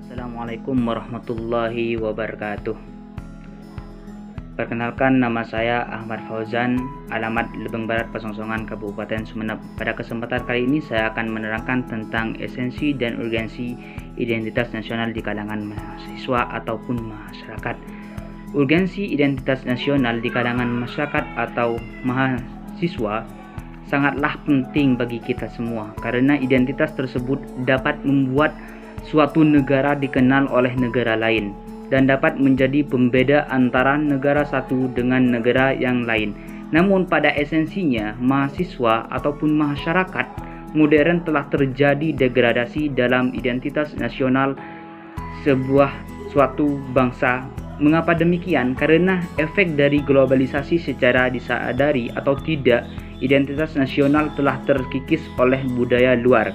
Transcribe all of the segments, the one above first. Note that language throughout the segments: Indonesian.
Assalamualaikum warahmatullahi wabarakatuh. Perkenalkan, nama saya Ahmad Fauzan, alamat Lebeng Barat, Pasongsongan, Kabupaten Sumeneb. Pada kesempatan kali ini saya akan menerangkan tentang esensi dan urgensi identitas nasional di kalangan mahasiswa ataupun masyarakat. Urgensi identitas nasional di kalangan masyarakat atau mahasiswa sangatlah penting bagi kita semua, karena identitas tersebut dapat membuat suatu negara dikenal oleh negara lain dan dapat menjadi pembeda antara negara satu dengan negara yang lain. Namun pada esensinya, mahasiswa ataupun masyarakat modern telah terjadi degradasi dalam identitas nasional suatu bangsa. Mengapa demikian? Karena efek dari globalisasi secara disadari atau tidak, identitas nasional telah terkikis oleh budaya luar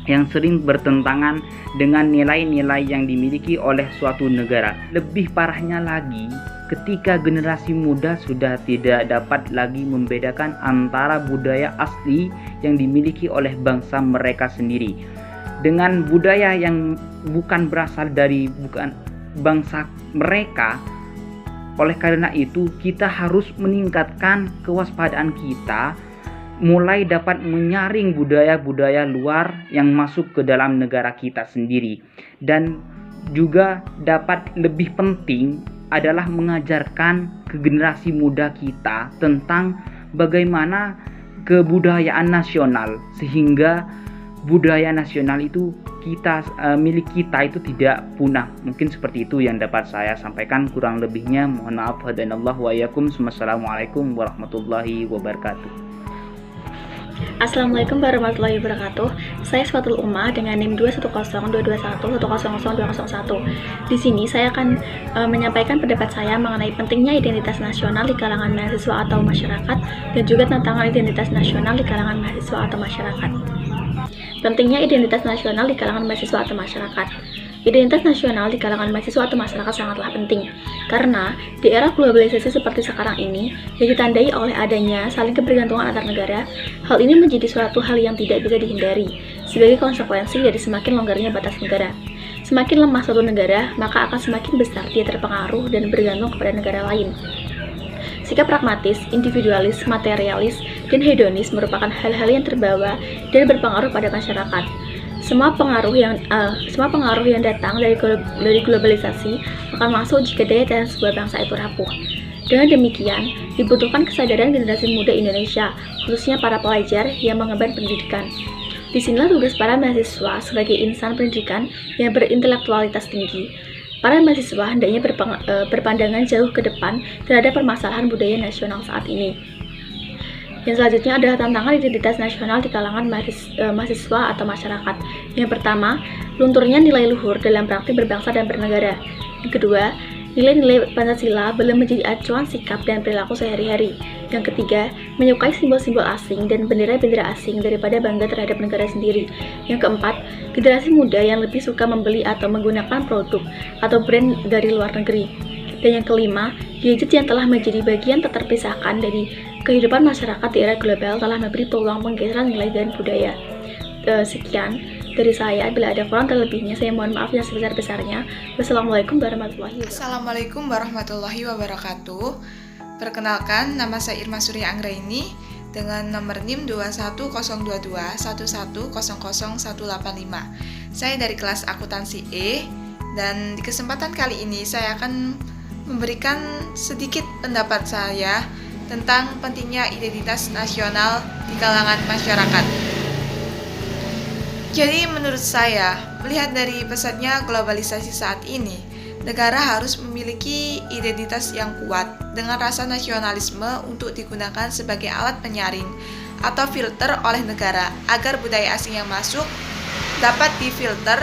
yang sering bertentangan dengan nilai-nilai yang dimiliki oleh suatu negara. Lebih parahnya lagi, ketika generasi muda sudah tidak dapat lagi membedakan antara budaya asli yang dimiliki oleh bangsa mereka sendiri dengan budaya yang bukan berasal dari bangsa mereka. Oleh karena itu, kita harus meningkatkan kewaspadaan kita, mulai dapat menyaring budaya-budaya luar yang masuk ke dalam negara kita sendiri. Dan juga dapat lebih penting adalah mengajarkan ke generasi muda kita tentang bagaimana kebudayaan nasional, sehingga budaya nasional itu milik kita itu tidak punah. Mungkin seperti itu yang dapat saya sampaikan, kurang lebihnya mohon maaf. Hadanallahu wa iyyakum. Wassalamualaikum warahmatullahi wabarakatuh. Assalamualaikum warahmatullahi wabarakatuh. Saya Swatul Umma dengan NIM 2102211001201. Di sini saya akan menyampaikan pendapat saya mengenai pentingnya identitas nasional di kalangan mahasiswa atau masyarakat, dan juga tantangan identitas nasional di kalangan mahasiswa atau masyarakat. Pentingnya identitas nasional di kalangan mahasiswa atau masyarakat. Identitas nasional di kalangan mahasiswa atau masyarakat sangatlah penting, karena di era globalisasi seperti sekarang ini yang ditandai oleh adanya saling kebergantungan antar negara, hal ini menjadi suatu hal yang tidak bisa dihindari sebagai konsekuensi dari semakin longgarnya batas negara. Semakin lemah suatu negara, maka akan semakin besar dia terpengaruh dan bergantung kepada negara lain. Sikap pragmatis, individualis, materialis, dan hedonis merupakan hal-hal yang terbawa dan berpengaruh pada masyarakat. Semua pengaruh yang datang dari globalisasi akan masuk jika daya tahan sebuah bangsa itu rapuh. Dengan demikian, dibutuhkan kesadaran generasi muda Indonesia, khususnya para pelajar yang mengemban pendidikan. Disinilah tugas para mahasiswa sebagai insan pendidikan yang berintelektualitas tinggi. Para mahasiswa hendaknya berpandangan jauh ke depan terhadap permasalahan budaya nasional saat ini. Yang selanjutnya adalah tantangan identitas nasional di kalangan mahasiswa atau masyarakat. Yang pertama, lunturnya nilai luhur dalam praktik berbangsa dan bernegara. Yang kedua, nilai-nilai Pancasila belum menjadi acuan sikap dan perilaku sehari-hari. Yang ketiga, menyukai simbol-simbol asing dan bendera-bendera asing daripada bangga terhadap negara sendiri. Yang keempat, generasi muda yang lebih suka membeli atau menggunakan produk atau brand dari luar negeri. Dan yang kelima, gadget yang telah menjadi bagian tak terpisahkan dari kehidupan masyarakat di era global telah memberi peluang penggeseran nilai dan budaya. Sekian dari saya. Bila ada kurang dan lebihnya, saya mohon maaf yang sebesar-besarnya. Wassalamualaikum warahmatullahi wabarakatuh. Assalamualaikum warahmatullahi wabarakatuh. Perkenalkan, nama saya Irma Surya Anggraini dengan nomor NIM 21021100185. Saya dari kelas akuntansi E, dan di kesempatan kali ini saya akan memberikan sedikit pendapat saya tentang pentingnya identitas nasional di kalangan masyarakat. Jadi menurut saya, melihat dari pesatnya globalisasi saat ini, negara harus memiliki identitas yang kuat dengan rasa nasionalisme untuk digunakan sebagai alat penyaring atau filter oleh negara agar budaya asing yang masuk dapat difilter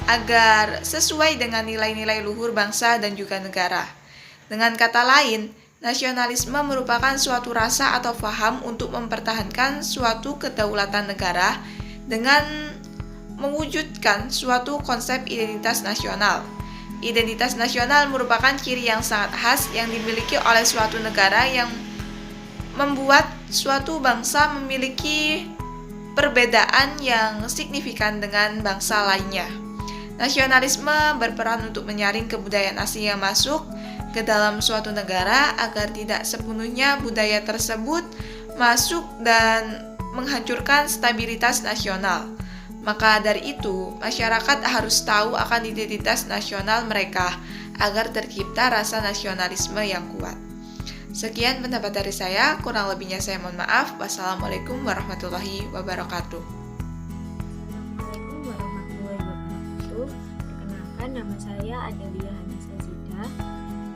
agar sesuai dengan nilai-nilai luhur bangsa dan juga negara. Dengan kata lain, nasionalisme merupakan suatu rasa atau paham untuk mempertahankan suatu kedaulatan negara dengan mewujudkan suatu konsep identitas nasional. Identitas nasional merupakan ciri yang sangat khas yang dimiliki oleh suatu negara yang membuat suatu bangsa memiliki perbedaan yang signifikan dengan bangsa lainnya. Nasionalisme berperan untuk menyaring kebudayaan asing yang masuk ke dalam suatu negara agar tidak sepenuhnya budaya tersebut masuk dan menghancurkan stabilitas nasional. Maka dari itu, masyarakat harus tahu akan identitas nasional mereka agar tercipta rasa nasionalisme yang kuat. Sekian pendapat dari saya, kurang lebihnya saya mohon maaf. Wassalamualaikum warahmatullahi wabarakatuh. Assalamualaikum warahmatullahi wabarakatuh. Perkenalkan, nama saya Adelia Hanasa Zida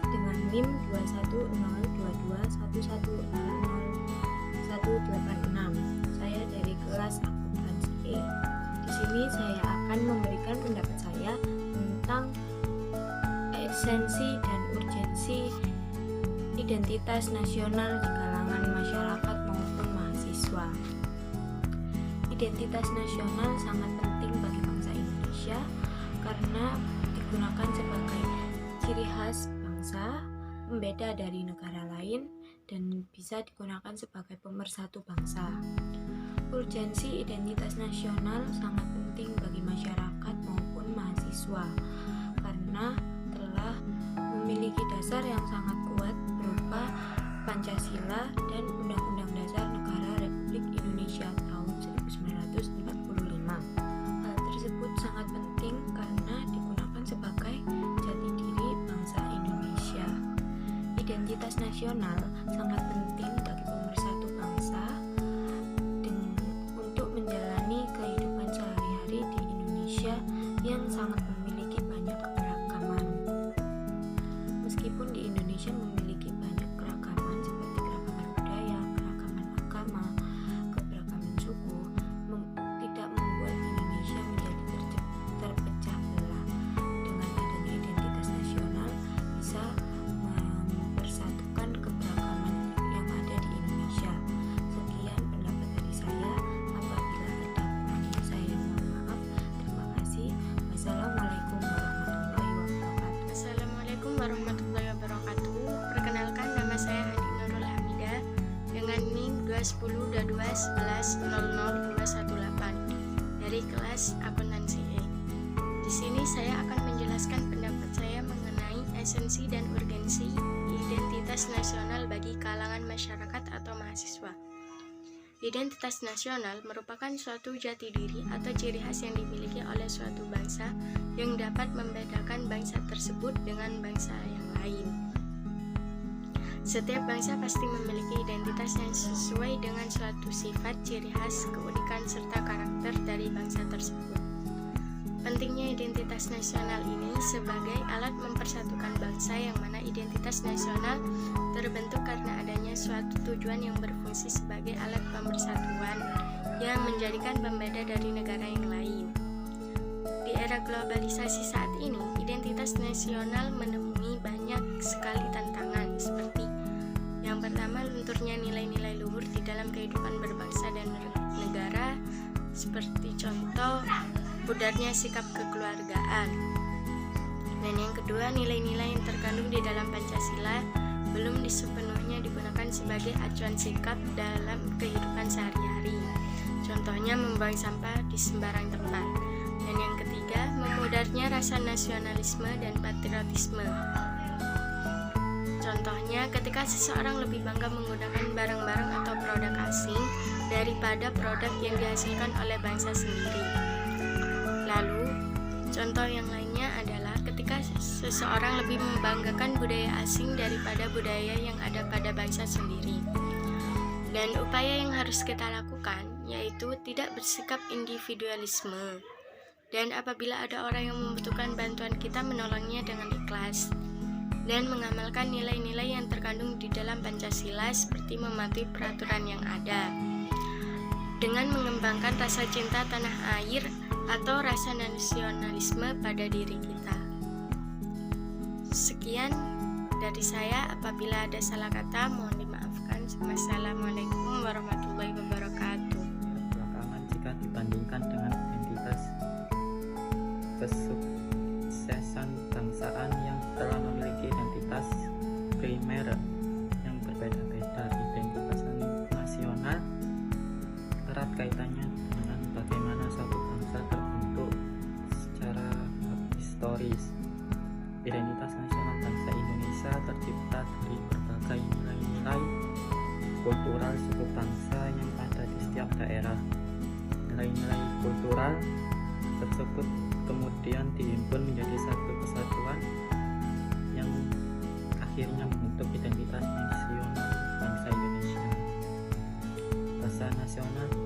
dengan NIM 2102211000186. Saya dari kelas akuntansi E. Di sini saya akan memberikan pendapat saya tentang esensi dan urgensi identitas nasional di kalangan masyarakat maupun mahasiswa. Identitas nasional sangat penting bagi bangsa Indonesia karena digunakan sebagai ciri khas bangsa, pembeda dari negara lain, dan bisa digunakan sebagai pemersatu bangsa. Urgensi identitas nasional sangat penting bagi masyarakat maupun mahasiswa karena telah memiliki dasar yang sangat kuat berupa Pancasila dan Undang-Undang Dasar Negara Republik Indonesia tahun 1945. Hal tersebut sangat penting karena digunakan sebagai jati diri bangsa Indonesia. Identitas nasional sangat penting bagi pemersatu bangsa untuk menjalani kehidupan sehari-hari di Indonesia yang sangat memiliki banyak keberagaman. Meskipun di Indonesia memiliki banyak keragaman seperti keragaman budaya, keragaman agama, keberagaman suku, tidak membuat Indonesia menjadi terpecah belah. Dengan adanya identitas nasional bisa mempersatukan keberagaman yang ada di Indonesia. Sekian pendapat dari saya. Apabila ada kurangnya saya mohon maaf. Terima kasih. Wassalamualaikum warahmatullahi wabarakatuh. Assalamualaikum warahmatullahi wabarakatuh. Perkenalkan, nama saya Hadi Nurul Hamidah dengan NIM 2102211000218 dari kelas akuntansi E. Di sini saya akan menjelaskan pendapat saya mengenai esensi dan urgensi identitas nasional bagi kalangan masyarakat atau mahasiswa. Identitas nasional merupakan suatu jati diri atau ciri khas yang dimiliki oleh suatu bangsa yang dapat membedakan bangsa tersebut dengan bangsa yang lain. Setiap bangsa pasti memiliki identitas yang sesuai dengan suatu sifat, ciri khas, keunikan, serta karakter dari bangsa tersebut. Pentingnya identitas nasional ini sebagai alat mempersatukan bangsa, yang mana identitas nasional terbentuk karena adanya suatu tujuan yang berfungsi sebagai alat pemersatuan yang menjadikan pembeda dari negara yang lain. Di era globalisasi saat ini, identitas nasional menemui banyak sekali tantangan, seperti yang pertama, lunturnya nilai-nilai luhur di dalam kehidupan berbangsa dan negara, seperti contoh pudarnya sikap kekeluargaan. Dan yang kedua, nilai-nilai yang terkandung di dalam Pancasila belum sepenuhnya digunakan sebagai acuan sikap dalam kehidupan sehari-hari. Contohnya membuang sampah di sembarang tempat. Dan yang ketiga, memudarnya rasa nasionalisme dan patriotisme. Contohnya, ketika seseorang lebih bangga menggunakan barang-barang atau produk asing daripada produk yang dihasilkan oleh bangsa sendiri. Lalu, contoh yang lainnya adalah ketika seseorang lebih membanggakan budaya asing daripada budaya yang ada pada bangsa sendiri. Dan upaya yang harus kita lakukan yaitu tidak bersikap individualisme. Dan apabila ada orang yang membutuhkan bantuan, kita menolongnya dengan ikhlas dan mengamalkan nilai-nilai yang terkandung di dalam Pancasila seperti mematuhi peraturan yang ada. Dengan mengembangkan rasa cinta tanah air atau rasa nasionalisme pada diri kita. Sekian dari saya, apabila ada salah kata mohon dimaafkan. Wassalamualaikum warahmatullahi wabarakatuh. Belakangan jika dibandingkan dengan identitas kesuksesan bangsaan yang telah memiliki identitas primer yang berbeda-beda, identitas nasional erat kaitannya dengan bagaimana suatu bangsa terbentuk secara historis. Identitas nasional bangsa Indonesia tercipta dari berbagai nilai-nilai kultural suku bangsa yang ada di setiap daerah. Nilai-nilai kultural tersebut kemudian dihimpun menjadi satu kesatuan yang akhirnya membentuk identitas nasional bangsa Indonesia. Bahasa nasional